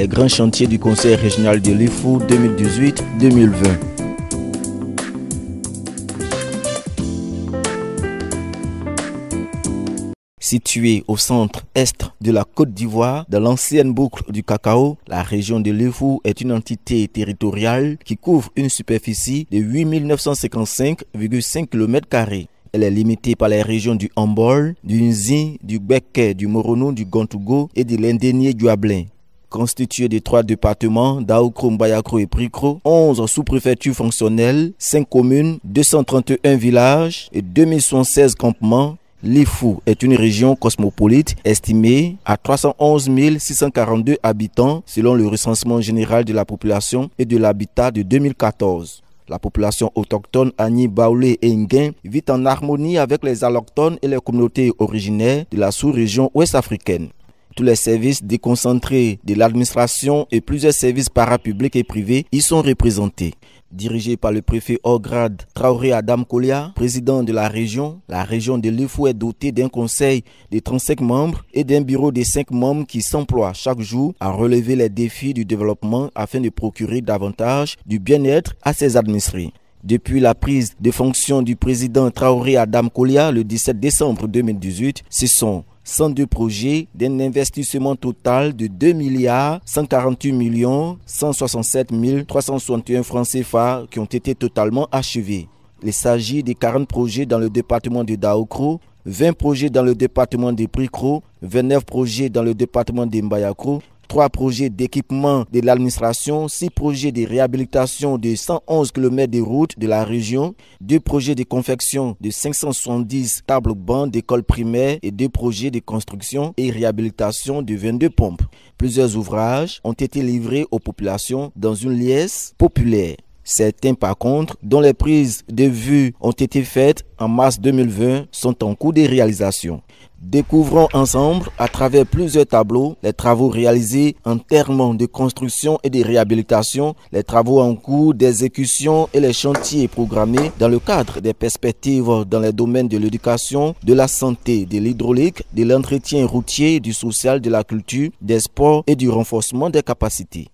les grands chantiers du Conseil régional de l'IFU 2018-2020. Située au centre-est de la Côte d'Ivoire, dans l'ancienne boucle du cacao, la région de l'IFU est une entité territoriale qui couvre une superficie de 8 955,5 km². Elle est limitée par les régions du Hambol, du Nzi, du Gbeke, du Moronou, du Gontougo et de l'Indénié du Ablin. Constituée de 3 départements, Daoukro, Mbayakro et Prikro, 11 sous-préfectures fonctionnelles, 5 communes, 231 villages et 2016 campements, l'IFU est une région cosmopolite estimée à 311 642 habitants selon le recensement général de la population et de l'habitat de 2014. La population autochtone Agni, Baoulé et Nguin vit en harmonie avec les allochtones et les communautés originaires de la sous-région ouest-africaine. Tous les services déconcentrés de l'administration et plusieurs services parapublics et privés y sont représentés. Dirigé par le préfet hors grade Traoré Adam Kolia, président de la région de l'IFU est dotée d'un conseil de 35 membres et d'un bureau de 5 membres qui s'emploient chaque jour à relever les défis du développement afin de procurer davantage du bien-être à ses administrés. Depuis la prise de fonction du président Traoré Adam Kolia le 17 décembre 2018, ce sont 102 projets d'un investissement total de 2 148 167 361 francs CFA qui ont été totalement achevés. Il s'agit de 40 projets dans le département de Daoukro, 20 projets dans le département de Prikro, 29 projets dans le département de Mbayakro, 3 projets d'équipement de l'administration, 6 projets de réhabilitation de 111 km de route de la région, 2 projets de confection de 570 tables bancs d'écoles primaires et 2 projets de construction et réhabilitation de 22 pompes. Plusieurs ouvrages ont été livrés aux populations dans une liesse populaire. Certains, par contre, dont les prises de vue ont été faites en mars 2020, sont en cours de réalisation. Découvrons ensemble, à travers plusieurs tableaux, les travaux réalisés en termes de construction et de réhabilitation, les travaux en cours d'exécution et les chantiers programmés dans le cadre des perspectives dans les domaines de l'éducation, de la santé, de l'hydraulique, de l'entretien routier, du social, de la culture, des sports et du renforcement des capacités.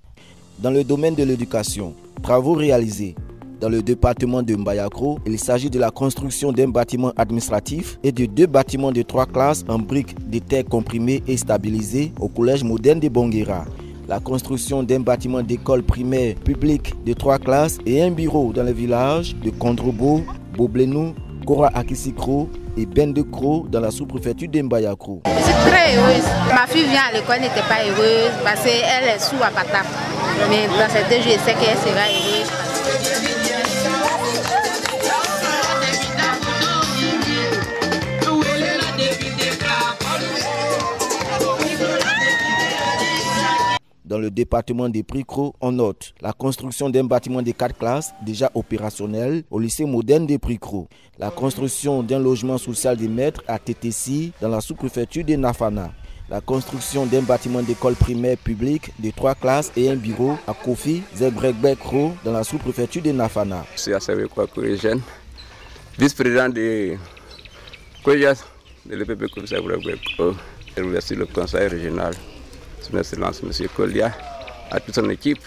Dans le domaine de l'éducation, travaux réalisés. Dans le département de Mbayakro, il s'agit de la construction d'un bâtiment administratif et de 2 bâtiments de 3 classes en briques de terre comprimées et stabilisées au collège moderne de Bonguera. La construction d'un bâtiment d'école primaire publique de 3 classes et un bureau dans le village de Kondrobo, Boblenou, Kora Akisikro et Bendekro dans la sous-préfecture de Mbayakro. Je suis très heureuse. Ma fille vient à l'école, elle n'était pas heureuse parce qu'elle est sous Apata. Mais dans cette deux jours, je sais qu'elle sera heureuse. Dans le département de Prikro, on note la construction d'un bâtiment de 4 classes déjà opérationnel au lycée moderne de Prikro. La construction d'un logement social des maîtres à Tétessi dans la sous-préfecture de Nafana. La construction d'un bâtiment d'école primaire publique de 3 classes et un bureau à Kofi Zebregbekro dans la sous-préfecture de Nafana. Je suis Assavé Kouakourégène, vice-président de Koyas de l'EPP Kofi Zebregbekro. Je remercie le conseil régional. Son Excellence M. Kolia, à toute son équipe.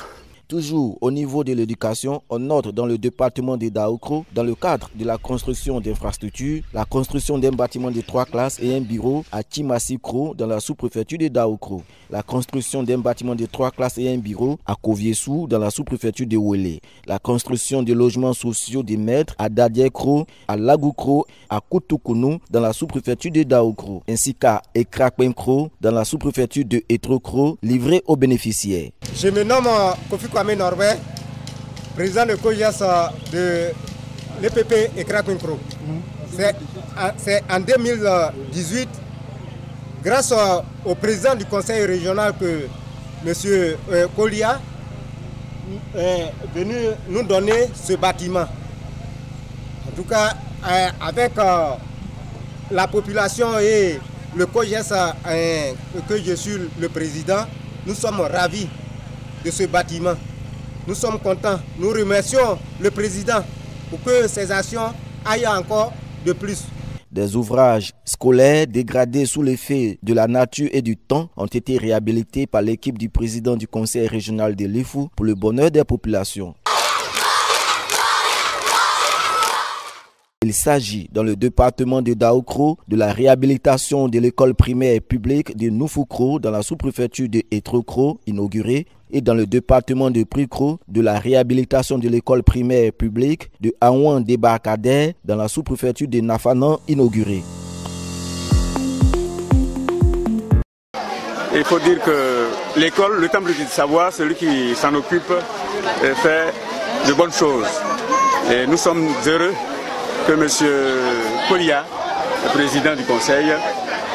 Toujours au niveau de l'éducation, on note dans le département de Daoukro, dans le cadre de la construction d'infrastructures, la construction d'un bâtiment de 3 classes et un bureau à Timassikro dans la sous-préfecture de Daoukro. La construction d'un bâtiment de 3 classes et un bureau à Koviessou dans la sous-préfecture de Ouélé. La construction de logements sociaux des maîtres à Dadiekro, à Lagoukro, à Koutoukounou dans la sous-préfecture de Daoukro, ainsi qu'à Ekrakwenkro dans la sous-préfecture de Etrokro, livrés aux bénéficiaires. Je me nomme Kofi Kwame Norbert, président de COJAS de l'EPP Ekrakwenkro. C'est en 2018, grâce au président du conseil régional que M. Kolia est venu nous donner ce bâtiment. En tout cas, avec la population et le COJAS que je suis le président, nous sommes ravis de ce bâtiment. Nous sommes contents. Nous remercions le président pour que ces actions aillent encore de plus. Des ouvrages scolaires dégradés sous l'effet de la nature et du temps ont été réhabilités par l'équipe du président du conseil régional de Lifou pour le bonheur des populations. Il s'agit, dans le département de Daoukro, de la réhabilitation de l'école primaire publique de Noufoukro dans la sous-préfecture de Etrokro, inaugurée, et dans le département de Prikro, de la réhabilitation de l'école primaire publique de Aouan Débarcadère dans la sous-préfecture de Nafanan, inaugurée. Il faut dire que l'école, le temple du savoir, celui qui s'en occupe, fait de bonnes choses. Et nous sommes heureux que M. Kolia, le président du conseil,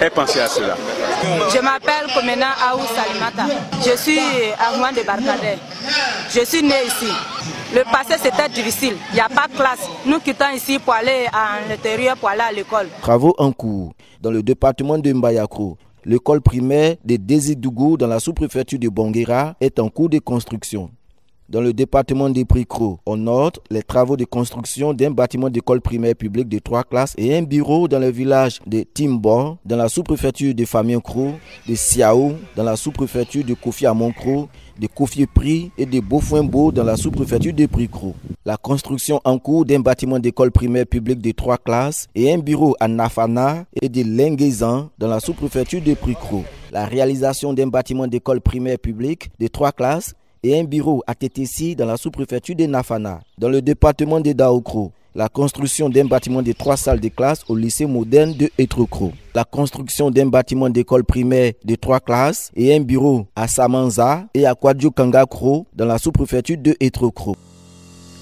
ait pensé à cela. Je m'appelle Komena Aou Salimata. Je suis à Aouan Débarcadère. Je suis né ici. Le passé c'était difficile. Il n'y a pas de classe. Nous quittons ici pour aller à l'intérieur, pour aller à l'école. Travaux en cours dans le département de Mbayakro. L'école primaire de Dézidougou dans la sous-préfecture de Bonguera est en cours de construction. Dans le département de Prikro, on note les travaux de construction d'un bâtiment d'école primaire publique de 3 classes et un bureau dans le village de Timbo, dans la sous-préfecture de Famiankro, de Siaou, dans la sous-préfecture de Kofi Amonkro, de Kofi Pri et de Bofuimbo dans la sous-préfecture de Prikro. La construction en cours d'un bâtiment d'école primaire publique de 3 classes et un bureau à Nafana et de Lenguezan dans la sous-préfecture de Prikro. La réalisation d'un bâtiment d'école primaire publique de 3 classes et un bureau à Tétessi dans la sous-préfecture de Nafana. Dans le département de Daoukro, la construction d'un bâtiment de 3 salles de classe au lycée moderne de Etrokro. La construction d'un bâtiment d'école primaire de 3 classes et un bureau à Samanza et à Kwadjokangakro dans la sous-préfecture de Etrokro.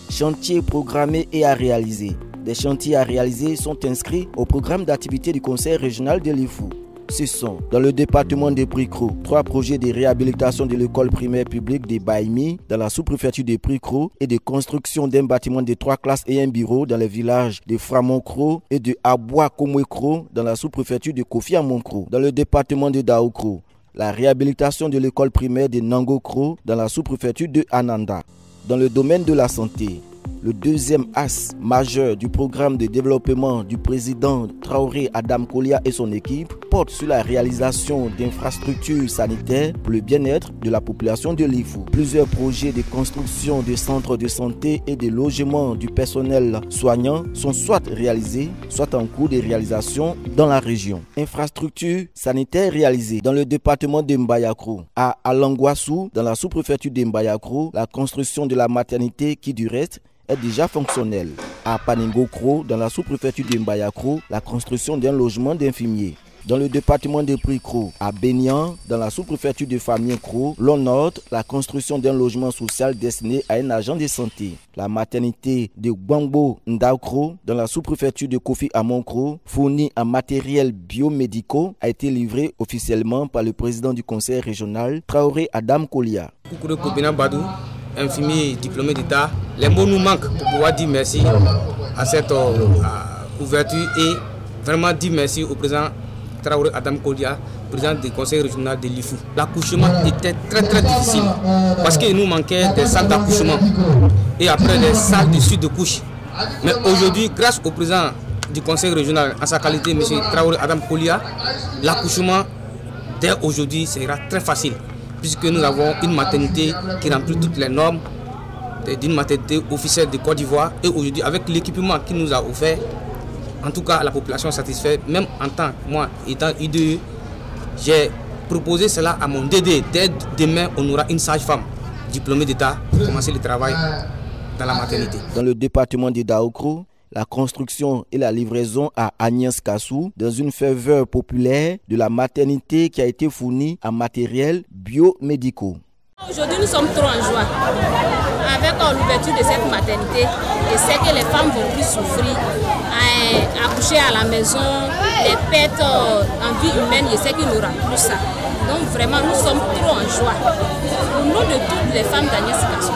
Chantiers programmés et à réaliser. Des chantiers à réaliser sont inscrits au programme d'activité du conseil régional de Lifou. Ce sont, dans le département de Prikro, 3 projets de réhabilitation de l'école primaire publique de Baïmi dans la sous-préfecture de Prikro et de construction d'un bâtiment de 3 classes et un bureau dans les villages de Framonkro et de Aboua-Komwekro dans la sous-préfecture de Kofi Amonkro. Dans le département de Daoukro, la réhabilitation de l'école primaire de Nangokro dans la sous-préfecture de Ananda. Dans le domaine de la santé, le deuxième axe majeur du programme de développement du président Traoré Adam Kolia et son équipe porte sur la réalisation d'infrastructures sanitaires pour le bien-être de la population de Lifou. Plusieurs projets de construction de centres de santé et de logement du personnel soignant sont soit réalisés, soit en cours de réalisation dans la région. Infrastructures sanitaires réalisées dans le département de Mbayakro. À Alangwassou, dans la sous-préfecture de Mbayakro, la construction de la maternité qui du reste est déjà fonctionnelle. À Paningokro, dans la sous-préfecture de Mbayakro, la construction d'un logement d'infirmiers. Dans le département de Prikro, à Benian, dans la sous-préfecture de Famiankro, l'on note la construction d'un logement social destiné à un agent de santé. La maternité de Gbangbo Ndaokro, dans la sous-préfecture de Kofi Amonkro, fournie en matériel biomédicaux, a été livrée officiellement par le président du conseil régional, Traoré Adam Kolia. Infirmier diplômé d'État, les mots nous manquent pour pouvoir dire merci à cette ouverture et vraiment dire merci au président Traoré Adam Kolia, président du conseil régional de Lifou. L'accouchement était très difficile parce qu'il nous manquait des salles d'accouchement et après des salles de suite de couche. Mais aujourd'hui, grâce au président du conseil régional, en sa qualité, M. Traoré Adam Kolia, l'accouchement dès aujourd'hui sera très facile, puisque nous avons une maternité qui remplit toutes les normes d'une maternité officielle de Côte d'Ivoire. Et aujourd'hui, avec l'équipement qu'il nous a offert, en tout cas la population est satisfaite. Même en tant que moi, étant IDE, j'ai proposé cela à mon DD. Dès demain, on aura une sage-femme diplômée d'État pour commencer le travail dans la maternité. Dans le département de Daoukro, la construction et la livraison à Agnès Kassou dans une ferveur populaire de la maternité qui a été fournie en matériel biomédicaux. Aujourd'hui, nous sommes trop en joie. Avec l'ouverture de cette maternité, je sais que les femmes vont plus souffrir à accoucher à la maison, les pertes en vie humaine, je sais qu'il n'y aura plus ça. Donc vraiment, nous sommes trop en joie. Au nom de toutes les femmes d'Agnès Kassou,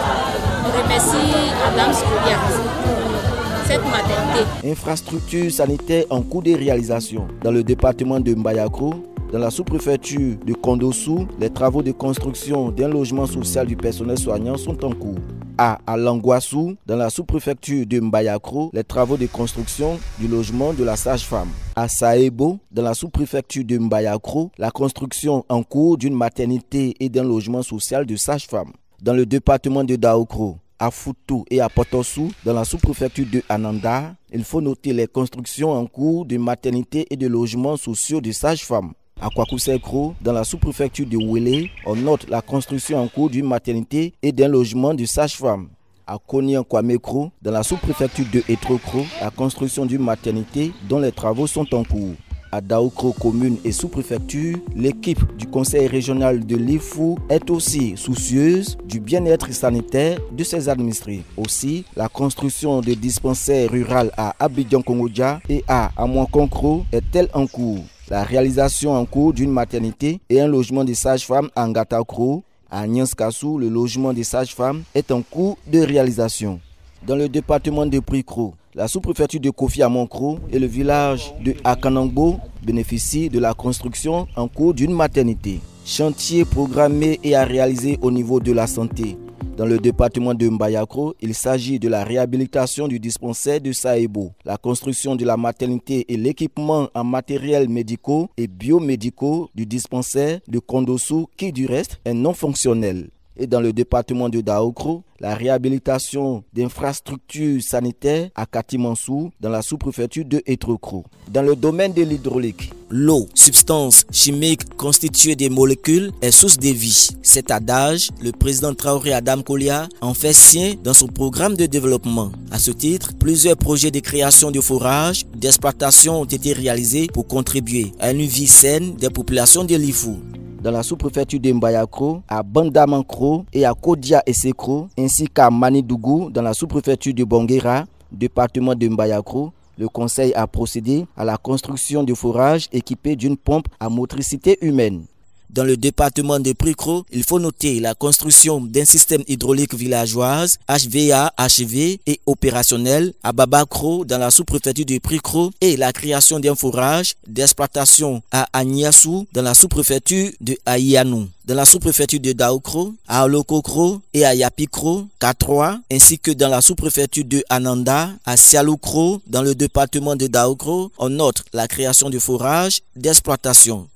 je remercie Adam Kolia pour cette maternité. Infrastructure sanitaire en cours de réalisation. Dans le département de Mbayakro, dans la sous-préfecture de Kondossou, les travaux de construction d'un logement social du personnel soignant sont en cours. à Langouassou, dans la sous-préfecture de Mbayakro, les travaux de construction du logement de la sage-femme. À Saebo, dans la sous-préfecture de Mbayakro, la construction en cours d'une maternité et d'un logement social de sage-femme. Dans le département de Daokro, à Foutou et à Potossou, dans la sous-préfecture de Ananda, il faut noter les constructions en cours de maternité et de logements sociaux de sages-femmes. À Kwakusekro, dans la sous-préfecture de Ouélé, on note la construction en cours d'une maternité et d'un logement de sages-femmes. À Konian-Kwamekro, dans la sous-préfecture de Etrokro, la construction d'une maternité dont les travaux sont en cours. À Daokro commune et sous-préfecture, l'équipe du conseil régional de l'IFU est aussi soucieuse du bien-être sanitaire de ses administrés. Aussi, la construction de dispensaires ruraux à Abidjan-Kongodja et à Amouankonkro est-elle en cours. La réalisation en cours d'une maternité et un logement des sages-femmes à Ngatakro, à Nyanskassou, le logement des sages-femmes est en cours de réalisation. Dans le département de Prikro, la sous-préfecture de Kofi à Monkro et le village de Akanangbo bénéficient de la construction en cours d'une maternité. Chantier programmé et à réaliser au niveau de la santé. Dans le département de Mbayakro, il s'agit de la réhabilitation du dispensaire de Saebo, la construction de la maternité et l'équipement en matériels médicaux et biomédicaux du dispensaire de Kondossou qui du reste est non fonctionnel. Et dans le département de Daokro, la réhabilitation d'infrastructures sanitaires à Katimansou dans la sous-préfecture de Etrokro. Dans le domaine de l'hydraulique, l'eau, substance chimique constituée des molécules, est source de vie. Cet adage, le président Traoré Adam Kolia en fait sien dans son programme de développement. À ce titre, plusieurs projets de création de forages, d'exploitation ont été réalisés pour contribuer à une vie saine des populations de l'IFU. Dans la sous-préfecture de Mbayakro, à Bandamankro et à Kodia et Sekro, ainsi qu'à Manidougou dans la sous-préfecture de Bonguera, département de Mbayakro, le conseil a procédé à la construction de forages équipés d'une pompe à motricité humaine. Dans le département de Prikro, il faut noter la construction d'un système hydraulique villageoise HVA-HV et opérationnel à Babakro dans la sous-préfecture de Prikro et la création d'un forage d'exploitation à Agniassou dans la sous-préfecture de Aïanou. Dans la sous-préfecture de Daokro, à Olokokro et à Yapikro, K3, ainsi que dans la sous-préfecture de Ananda, à Sialoukro, dans le département de Daokro, on note la création de forages d'exploitation.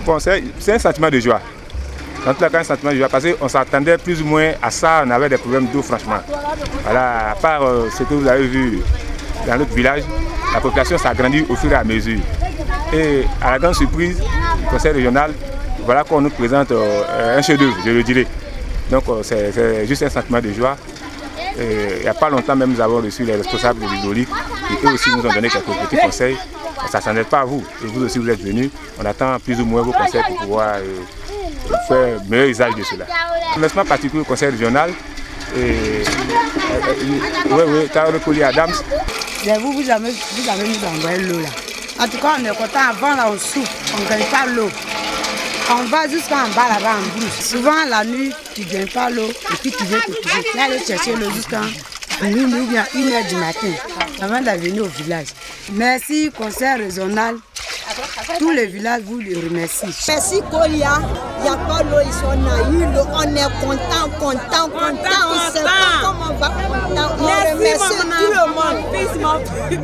Bon, c'est un sentiment de joie. Dans tout cas, un sentiment de joie parce qu'on s'attendait plus ou moins à ça, on avait des problèmes d'eau franchement. Voilà, à part ce que vous avez vu dans notre village, la population s'agrandit au fur et à mesure. Et à la grande surprise du conseil régional, voilà qu'on nous présente un chef-d'œuvre, je le dirais. Donc c'est juste un sentiment de joie. Et il n'y a pas longtemps même nous avons reçu les responsables de l'hydraulique et eux aussi nous ont donné quelques petits conseils. On ne s'attendait pas à vous. Et vous aussi vous êtes venus. On attend plus ou moins vos conseils pour pouvoir faire meilleur usage de cela. Remerciement particulier au conseil régional. Oui, Traoré Adams. Vous avez nous envoyé l'eau là. En tout cas, on est content. Avant là, on souffre, on ne gagne pas l'eau. On va jusqu'en bas là-bas en brousse. Souvent la nuit, tu ne gagnes pas l'eau et puis tu viens te coucher. Tu vas aller chercher l'eau jusqu'à minuit ou bien 1h du matin avant de venir au village. Merci, conseil régional. Tous les villages vous les remercient. Merci Kolia. Il n'y a pas l'eau, ils sont naïfs. On est content. On ne sait pas comment on va content. On remercie tout le monde.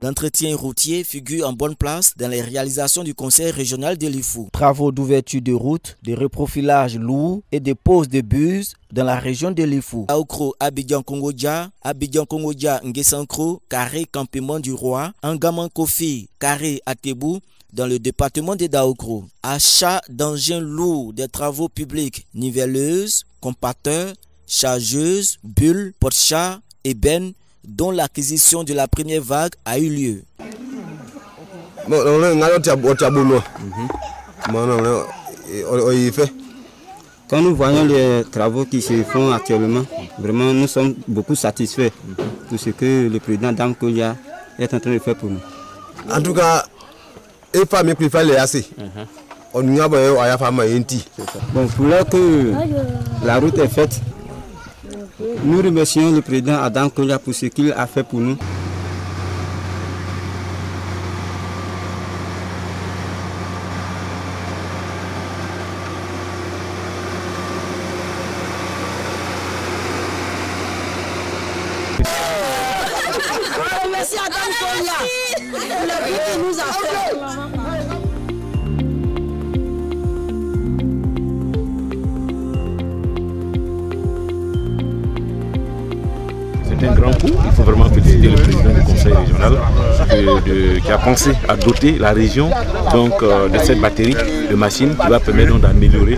L'entretien routier figure en bonne place dans les réalisations du conseil régional de l'IFU. Travaux d'ouverture de routes, de reprofilage lourd et de pose de bus dans la région de l'IFU. Daokro, Abidjan-Kongodja, Ngesankro, Carré, Campement du Roi, Angaman-Kofi, Carré, Atebou, dans le département de Daokro. Achat d'engins lourds des travaux publics, nivelleuses, compacteurs, chargeuses, bulles, porte-chars, ébènes, dont l'acquisition de la première vague a eu lieu. Quand nous voyons les travaux qui se font actuellement, vraiment nous sommes beaucoup satisfaits de ce que le président Adam Kolia est en train de faire pour nous. En tout cas, il faut me préférer assez. On n'y a pas Bon, pour l'heure que la route est faite, nous remercions le président Adam Kolia pour ce qu'il a fait pour nous. Merci à Dame Kolia pour le but qu'il nous a fait. C'est un grand coup, il faut vraiment féliciter le président du conseil régional qui a pensé à doter la région donc, de cette batterie de machines qui va permettre d'améliorer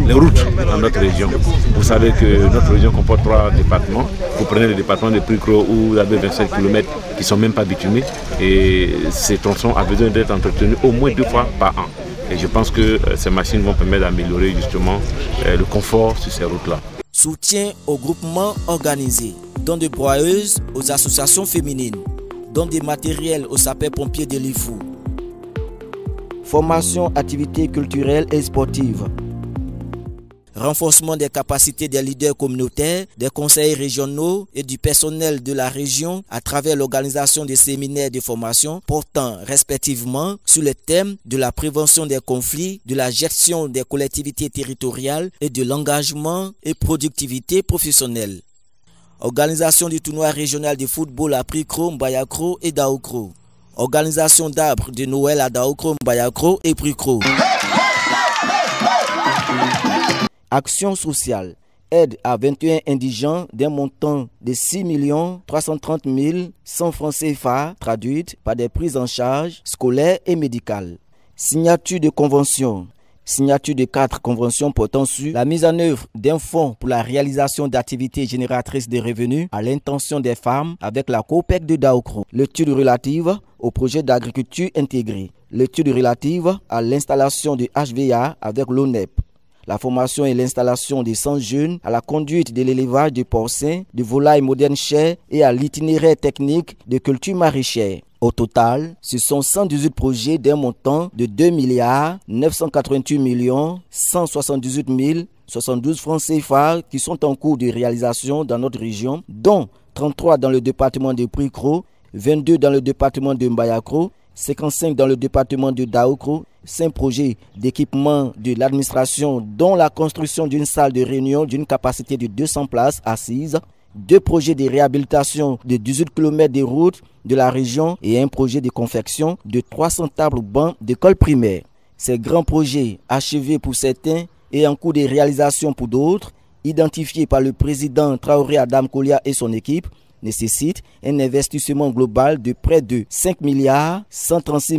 les routes dans notre région. Vous savez que notre région comporte 3 départements. Vous prenez le département de Pricro où vous avez 27 km qui ne sont même pas bitumés et ces tronçons ont besoin d'être entretenus au moins 2 fois par an. Et je pense que ces machines vont permettre d'améliorer justement le confort sur ces routes-là. Soutien aux groupements organisés, dons de broyeuses aux associations féminines, dons des matériels aux sapeurs-pompiers de l'IFU. Formation, activités culturelles et sportives. Renforcement des capacités des leaders communautaires, des conseillers régionaux et du personnel de la région à travers l'organisation des séminaires de formation portant respectivement sur les thèmes de la prévention des conflits, de la gestion des collectivités territoriales et de l'engagement et productivité professionnelle. Organisation du tournoi régional de football à Pricro, Mbayakro et Daokro. Organisation d'arbres de Noël à Daokro, Mbayakro et Pricro. Action sociale, aide à 21 indigents d'un montant de 6 330 100 francs CFA traduite par des prises en charge scolaires et médicales. Signature de convention. Signature de 4 conventions portant sur la mise en œuvre d'un fonds pour la réalisation d'activités génératrices de revenus à l'intention des femmes avec la COPEC de Daokro. L'étude relative au projet d'agriculture intégrée. L'étude relative à l'installation du HVA avec l'ONEP. La formation et l'installation des 100 jeunes à la conduite de l'élevage de porcins, de volailles modernes chères et à l'itinéraire technique de culture maraîchère. Au total, ce sont 118 projets d'un montant de 2 988 178 072 francs CFA qui sont en cours de réalisation dans notre région, dont 33 dans le département de Pricro, 22 dans le département de Mbayakro, 55 dans le département de Daokro, 5 projets d'équipement de l'administration dont la construction d'une salle de réunion d'une capacité de 200 places assises, 2 projets de réhabilitation de 18 km de route de la région et un projet de confection de 300 tables bancs d'école primaire. Ces grands projets, achevés pour certains et en cours de réalisation pour d'autres, identifiés par le président Traoré Adam Kolia et son équipe, nécessite un investissement global de près de 5 136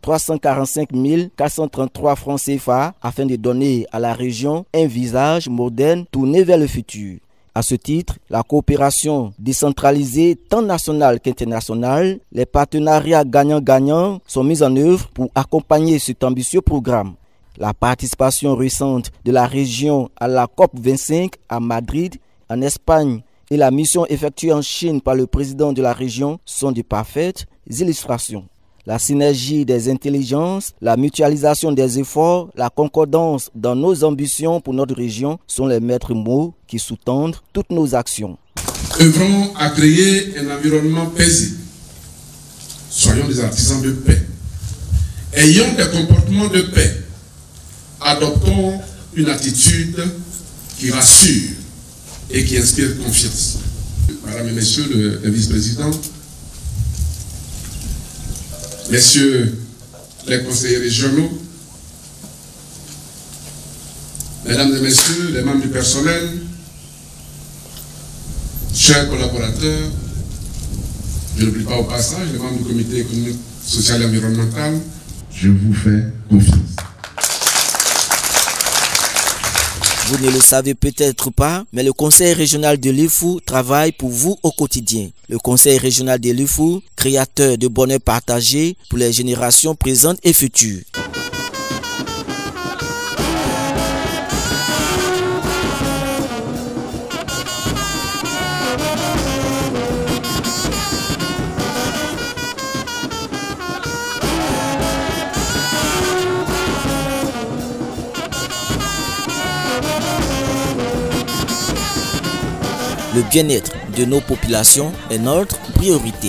345 433 francs CFA afin de donner à la région un visage moderne tourné vers le futur. À ce titre, la coopération décentralisée tant nationale qu'internationale, les partenariats gagnant-gagnant sont mis en œuvre pour accompagner cet ambitieux programme. La participation récente de la région à la COP25 à Madrid, en Espagne, et la mission effectuée en Chine par le président de la région sont de parfaites illustrations. La synergie des intelligences, la mutualisation des efforts, la concordance dans nos ambitions pour notre région sont les maîtres mots qui sous-tendent toutes nos actions. Œuvrons à créer un environnement paisible. Soyons des artisans de paix. Ayons des comportements de paix. Adoptons une attitude qui rassure et qui inspire confiance. Madame et messieurs les vice-présidents, messieurs les conseillers régionaux, mesdames et messieurs les membres du personnel, chers collaborateurs, je n'oublie pas au passage les membres du comité économique, social et environnemental, je vous fais confiance. Vous ne le savez peut-être pas, mais le conseil régional de l'IFU travaille pour vous au quotidien. Le conseil régional de l'IFU, créateur de bonheur partagé pour les générations présentes et futures. Le bien-être de nos populations est notre priorité.